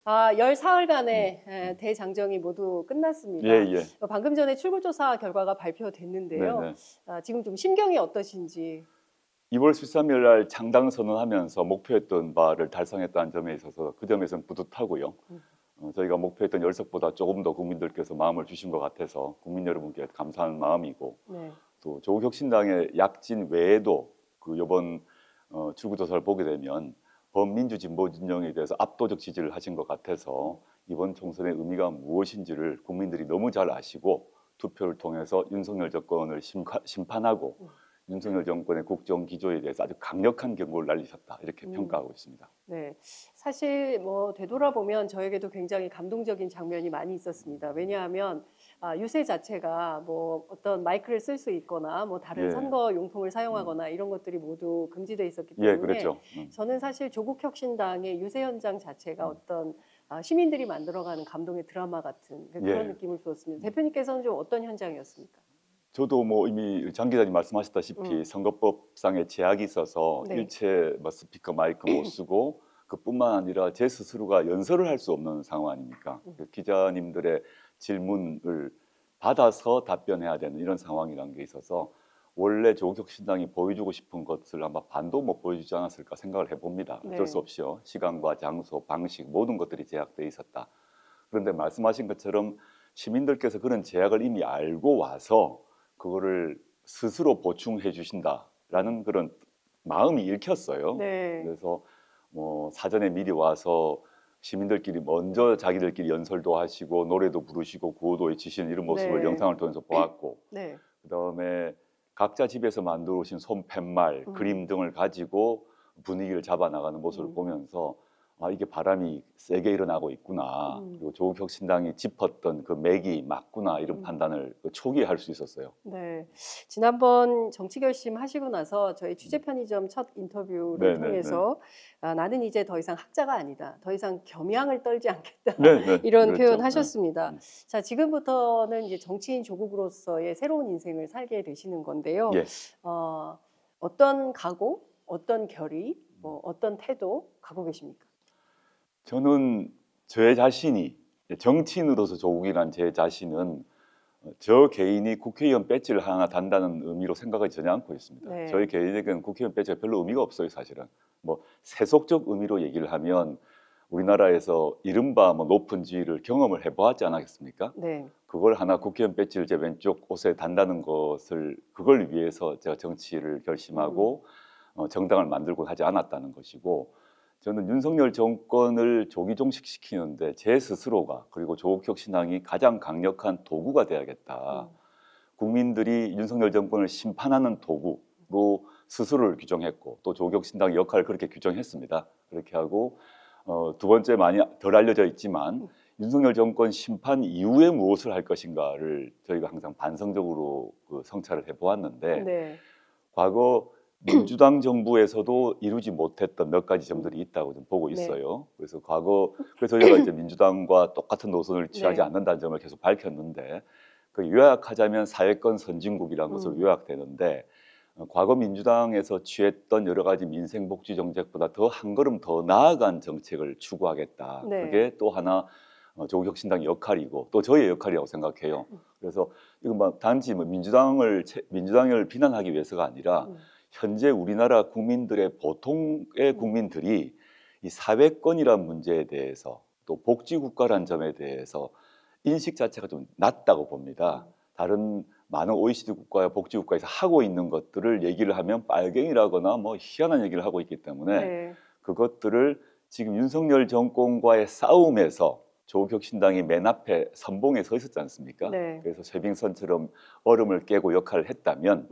열사흘간의 대장정이 모두 끝났습니다. 예, 예. 방금 전에 출구조사 결과가 발표됐는데요. 네네. 지금 좀 심경이 어떠신지. 2월 13일 날 창당 선언하면서 목표했던 바를 달성했다는 점에 있어서 그 점에서는 뿌듯하고요. 저희가 목표했던 열석보다 조금 더 국민들께서 마음을 주신 것 같아서 국민 여러분께 감사한 마음이고, 네. 또 조국혁신당의 약진 외에도 그 이번 출구조사를 보게 되면 범민주 진보 진영에 대해서 압도적 지지를 하신 것 같아서 이번 총선의 의미가 무엇인지를 국민들이 너무 잘 아시고 투표를 통해서 윤석열 정권을 심판하고 윤석열 정권의 국정 기조에 대해서 아주 강력한 경고를 날리셨다, 이렇게 평가하고 있습니다. 네, 사실 뭐 되돌아보면 저에게도 굉장히 감동적인 장면이 많이 있었습니다. 왜냐하면 유세 자체가 뭐 어떤 마이크를 쓸 수 있거나 뭐 다른 예. 선거 용품을 사용하거나 이런 것들이 모두 금지돼 있었기 예, 때문에 그랬죠. 저는 사실 조국혁신당의 유세 현장 자체가 어떤 시민들이 만들어가는 감동의 드라마 같은 그런 예. 느낌을 주었습니다. 대표님께서는 좀 어떤 현장이었습니까? 저도 뭐 이미 장 기자님 말씀하셨다시피 선거법상의 제약이 있어서 네. 일체 뭐 스피커 마이크 못 쓰고 그뿐만 아니라 제 스스로가 연설을 할 수 없는 상황 아닙니까? 그 기자님들의 질문을 받아서 답변해야 되는 이런 상황이라는 게 있어서 원래 조국혁신당이 보여주고 싶은 것을 아마 반도 못 보여주지 않았을까 생각을 해봅니다. 네. 어쩔 수 없이요. 시간과 장소, 방식 모든 것들이 제약돼 있었다. 그런데 말씀하신 것처럼 시민들께서 그런 제약을 이미 알고 와서 그거를 스스로 보충해 주신다라는 그런 마음이 읽혔어요. 네. 그래서 뭐 사전에 미리 와서 시민들끼리 먼저 자기들끼리 연설도 하시고 노래도 부르시고 구호도 외치시는 이런 모습을 네. 영상을 통해서 보았고, 네. 그다음에 각자 집에서 만들어 오신 손팻말, 그림 등을 가지고 분위기를 잡아 나가는 모습을 보면서 이게 바람이 세게 일어나고 있구나. 그리고 조국혁신당이 짚었던 그 맥이 맞구나, 이런 판단을 초기에 할 수 있었어요. 네. 지난번 정치 결심 하시고 나서 저희 취재 편의점 첫 인터뷰를 네네네. 통해서 나는 이제 더 이상 학자가 아니다. 더 이상 겸양을 떨지 않겠다. 네네. 이런 그렇죠. 표현 하셨습니다. 네. 자, 지금부터는 이제 정치인 조국으로서의 새로운 인생을 살게 되시는 건데요. 예. 어떤 각오, 어떤 결의, 뭐 어떤 태도 갖고 계십니까? 저는 제 자신이 정치인으로서 조국이란 제 자신은 저 개인이 국회의원 배지를 하나 단다는 의미로 생각하지 전혀 않고 있습니다. 네. 저희 개인에게는 국회의원 배지가 별로 의미가 없어요, 사실은. 뭐 세속적 의미로 얘기를 하면 우리나라에서 이른바 뭐 높은 지위를 경험을 해보았지 않았겠습니까? 네. 그걸 하나 국회의원 배지를 제 왼쪽 옷에 단다는 것을 그걸 위해서 제가 정치를 결심하고 정당을 만들고 하지 않았다는 것이고, 저는 윤석열 정권을 조기종식시키는데 제 스스로가 그리고 조국혁신당이 가장 강력한 도구가 돼야겠다. 국민들이 윤석열 정권을 심판하는 도구로 스스로를 규정했고 또 조국혁신당의 역할을 그렇게 규정했습니다. 그렇게 하고 두 번째, 많이 덜 알려져 있지만 윤석열 정권 심판 이후에 무엇을 할 것인가를 저희가 항상 반성적으로 성찰을 해보았는데 네. 과거 민주당 정부에서도 이루지 못했던 몇 가지 점들이 있다고 좀 보고 있어요. 그래서 그래서 저희가 이제 민주당과 똑같은 노선을 취하지 네. 않는다는 점을 계속 밝혔는데, 그 요약하자면 사회권 선진국이라는 것으로 요약되는데, 과거 민주당에서 취했던 여러 가지 민생복지 정책보다 더 한 걸음 더 나아간 정책을 추구하겠다. 네. 그게 또 하나 조국혁신당의 역할이고 또 저희의 역할이라고 생각해요. 그래서 이거 막 단지 뭐 민주당을 비난하기 위해서가 아니라 현재 우리나라 국민들의 보통의 국민들이 이 사회권이란 문제에 대해서 또 복지국가란 점에 대해서 인식 자체가 좀 낮다고 봅니다. 다른 많은 OECD 국가와 복지국가에서 하고 있는 것들을 얘기를 하면 빨갱이라거나 뭐 희한한 얘기를 하고 있기 때문에 네. 그것들을 지금 윤석열 정권과의 싸움에서 조국혁신당이 맨 앞에 선봉에 서 있었지 않습니까? 네. 그래서 쇠빙선처럼 얼음을 깨고 역할을 했다면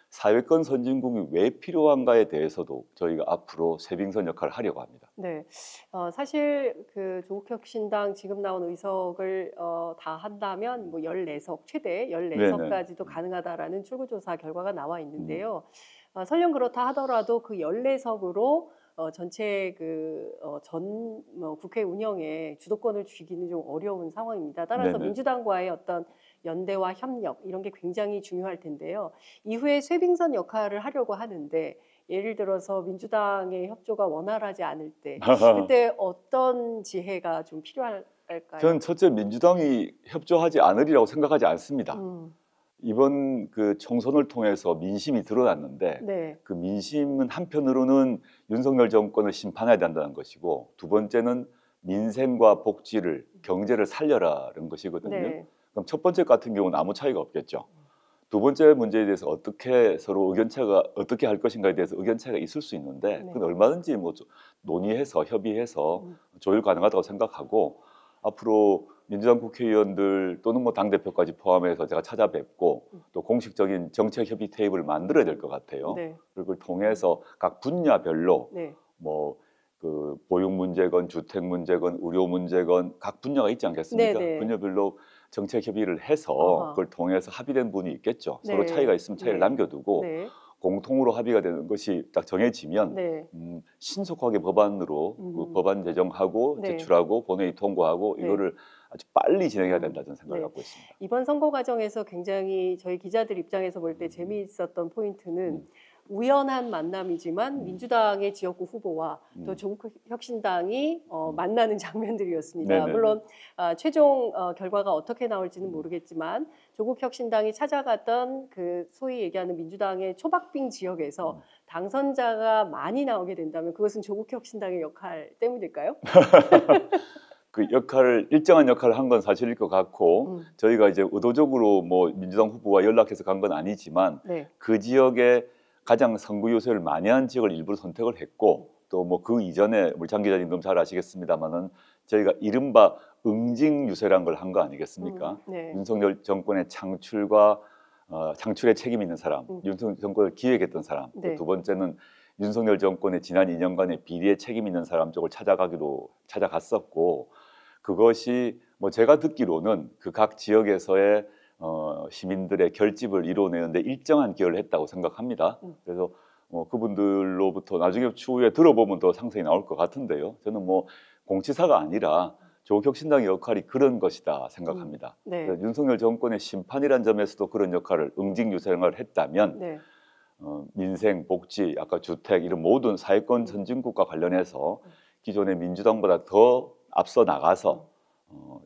사회권 선진국이 왜 필요한가에 대해서도 저희가 앞으로 쇠빙선 역할을 하려고 합니다. 네, 사실 그 조국혁신당 지금 나온 의석을 다 한다면 뭐 14석, 최대 14석까지도 가능하다라는 출구조사 결과가 나와 있는데요. 설령 그렇다 하더라도 그 14석으로 전체 국회 운영에 주도권을 쥐기는 좀 어려운 상황입니다. 따라서 네네. 민주당과의 어떤 연대와 협력 이런 게 굉장히 중요할 텐데요. 이후에 쇠빙선 역할을 하려고 하는데 예를 들어서 민주당의 협조가 원활하지 않을 때 그때 어떤 지혜가 좀 필요할까요? 저는 첫째 민주당이 협조하지 않으리라고 생각하지 않습니다. 이번 그 총선을 통해서 민심이 드러났는데 네. 그 민심은 한편으로는 윤석열 정권을 심판해야 된다는 것이고 두 번째는 민생과 복지를 경제를 살려라는 것이거든요. 네. 그럼 첫 번째 같은 경우는 아무 차이가 없겠죠. 두 번째 문제에 대해서 어떻게 서로 의견차가 어떻게 할 것인가에 대해서 의견차가 있을 수 있는데 네. 그건 얼마든지 뭐 논의해서 협의해서 조율 가능하다고 생각하고 앞으로 민주당 국회의원들 또는 뭐 당대표까지 포함해서 제가 찾아뵙고 또 공식적인 정책 협의 테이블을 만들어야 될 것 같아요. 네. 그걸 통해서 각 분야별로 네. 뭐 그 보육 문제건 주택 문제건 의료 문제건 각 분야가 있지 않겠습니까? 네, 네. 분야별로 정책 협의를 해서 아하. 그걸 통해서 합의된 분이 있겠죠. 네. 서로 차이가 있으면 차이를 네. 남겨두고 네. 공통으로 합의가 되는 것이 딱 정해지면 네. 신속하게 법안으로 그 법안 제정하고 네. 제출하고 본회의 통과하고 네. 이거를 아주 빨리 진행해야 된다 저는 생각을 네. 갖고 있습니다. 이번 선거 과정에서 굉장히 저희 기자들 입장에서 볼 때 재미있었던 포인트는 우연한 만남이지만 민주당의 지역구 후보와 또 조국혁신당이 만나는 장면들이었습니다. 네네네. 물론 최종 결과가 어떻게 나올지는 모르겠지만 조국혁신당이 찾아갔던 그 소위 얘기하는 민주당의 초박빙 지역에서 당선자가 많이 나오게 된다면 그것은 조국혁신당의 역할 때문일까요? 그 역할을 일정한 역할을 한 건 사실일 것 같고 저희가 이제 의도적으로 뭐 민주당 후보와 연락해서 간 건 아니지만 네. 그 지역에 가장 선거 요소를 많이 한 지역을 일부러 선택을 했고 또 뭐 그 이전에 우리 장 기자님 너무 잘 아시겠습니다만은 저희가 이른바 응징 유세란 걸 한 거 아니겠습니까? 네. 윤석열 정권의 창출과 창출에 책임 있는 사람, 윤석열 정권을 기획했던 사람, 또 네. 두 번째는 윤석열 정권의 지난 2년간의 비리에 책임 있는 사람 쪽을 찾아갔었고 그것이 뭐 제가 듣기로는 그 각 지역에서의 시민들의 결집을 이뤄내는데 일정한 기여를 했다고 생각합니다. 그래서 그분들로부터 나중에 추후에 들어보면 더 상세히 나올 것 같은데요. 저는 뭐 공치사가 아니라 조국혁신당의 역할이 그런 것이다 생각합니다. 네. 그래서 윤석열 정권의 심판이란 점에서도 그런 역할을 응징유세를 했다면 네. 민생, 복지, 아까 주택 이런 모든 사회권 선진국과 관련해서 기존의 민주당보다 더 앞서 나가서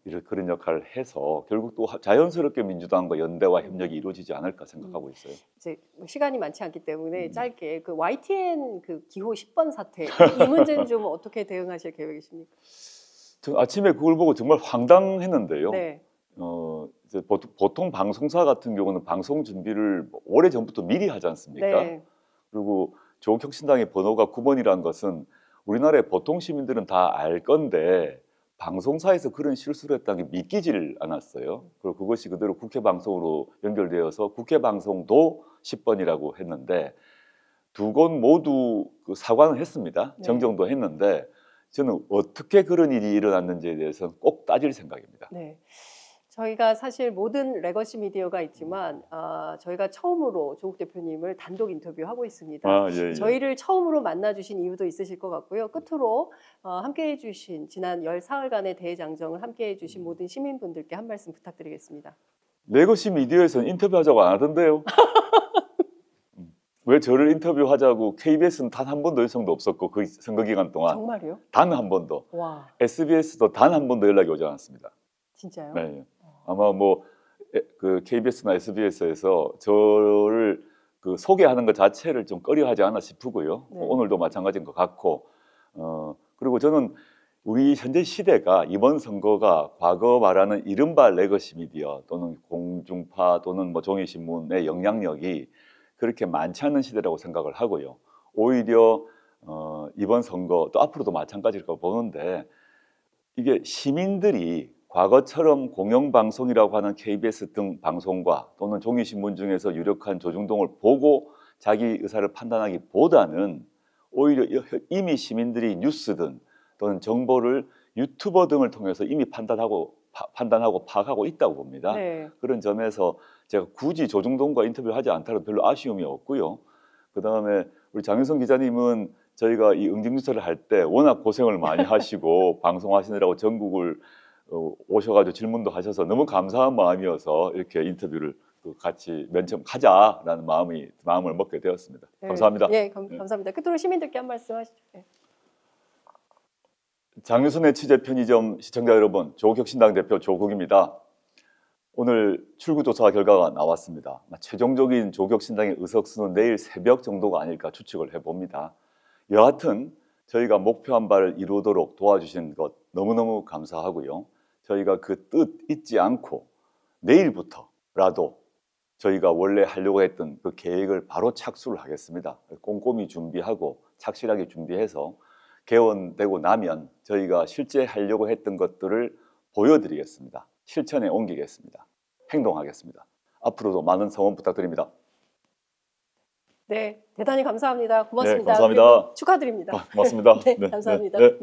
이런 그런 역할을 해서 결국 또 자연스럽게 민주당과 연대와 협력이 이루어지지 않을까 생각하고 있어요. 이제 뭐 시간이 많지 않기 때문에 짧게 그 YTN 그 기호 10번 사태 이 문제는 좀 어떻게 대응하실 계획이십니까? 저 아침에 그걸 보고 정말 황당했는데요. 네. 이제 보통 방송사 같은 경우는 방송 준비를 오래 전부터 미리 하지 않습니까? 네. 그리고 조국혁신당의 번호가 9번이라는 것은 우리나라의 보통 시민들은 다 알 건데 방송사에서 그런 실수를 했다는 게 믿기지를 않았어요. 그리고 그것이 그대로 국회 방송으로 연결되어서 국회 방송도 10번이라고 했는데 두 곳 모두 그 사과는 했습니다. 네. 정정도 했는데 저는 어떻게 그런 일이 일어났는지에 대해서는 꼭 따질 생각입니다. 네. 저희가 사실 모든 레거시 미디어가 있지만 저희가 처음으로 조국 대표님을 단독 인터뷰하고 있습니다. 예. 저희를 처음으로 만나주신 이유도 있으실 것 같고요. 끝으로 함께해 주신 지난 14일간의 대장정을 함께해 주신 모든 시민분들께 한 말씀 부탁드리겠습니다. 레거시 미디어에서는 인터뷰하자고 안 하던데요. 왜 저를 인터뷰하자고 KBS는 단 한 번도 요청도 없었고 그 선거 기간 동안 정말요? 단 한 번도 와, SBS도 단 한 번도 연락이 오지 않았습니다. 진짜요? 네. 아마 뭐 그 KBS나 SBS에서 저를 그 소개하는 것 자체를 좀 꺼려하지 않나 싶고요. 네. 오늘도 마찬가지인 것 같고 그리고 저는 우리 현재 시대가 이번 선거가 과거 말하는 이른바 레거시 미디어 또는 공중파 또는 뭐 종이신문의 영향력이 그렇게 많지 않은 시대라고 생각을 하고요. 오히려 이번 선거 또 앞으로도 마찬가지일 거 보는데 이게 시민들이 과거처럼 공영방송이라고 하는 KBS 등 방송과 또는 종이신문 중에서 유력한 조중동을 보고 자기 의사를 판단하기보다는 오히려 이미 시민들이 뉴스든 또는 정보를 유튜버 등을 통해서 이미 판단하고 파악하고 있다고 봅니다. 네. 그런 점에서 제가 굳이 조중동과 인터뷰를 하지 않다는 별로 아쉬움이 없고요. 그다음에 우리 장윤성 기자님은 저희가 이 응징유세를 할 때 워낙 고생을 많이 하시고 방송하시느라고 전국을 오셔가지고 질문도 하셔서 너무 감사한 마음이어서 이렇게 인터뷰를 같이 맨 처음 가자라는 마음을 먹게 되었습니다. 네. 감사합니다. 예, 감사합니다. 끝으로 시민들께 한 말씀 하시죠. 네. 장유선의 취재 편의점 시청자 여러분, 조국혁신당 대표 조국입니다. 오늘 출구조사 결과가 나왔습니다. 최종적인 조국혁신당의 의석수는 내일 새벽 정도가 아닐까 추측을 해봅니다. 여하튼 저희가 목표한 바를 이루도록 도와주신 것 너무너무 감사하고요. 저희가 그 뜻 잊지 않고 내일부터라도 저희가 원래 하려고 했던 그 계획을 바로 착수를 하겠습니다. 꼼꼼히 준비하고 착실하게 준비해서 개원되고 나면 저희가 실제 하려고 했던 것들을 보여드리겠습니다. 실천에 옮기겠습니다. 행동하겠습니다. 앞으로도 많은 성원 부탁드립니다. 네, 대단히 감사합니다. 고맙습니다. 네, 감사합니다. 그리고 축하드립니다. 고맙습니다. 네, 감사합니다. 네.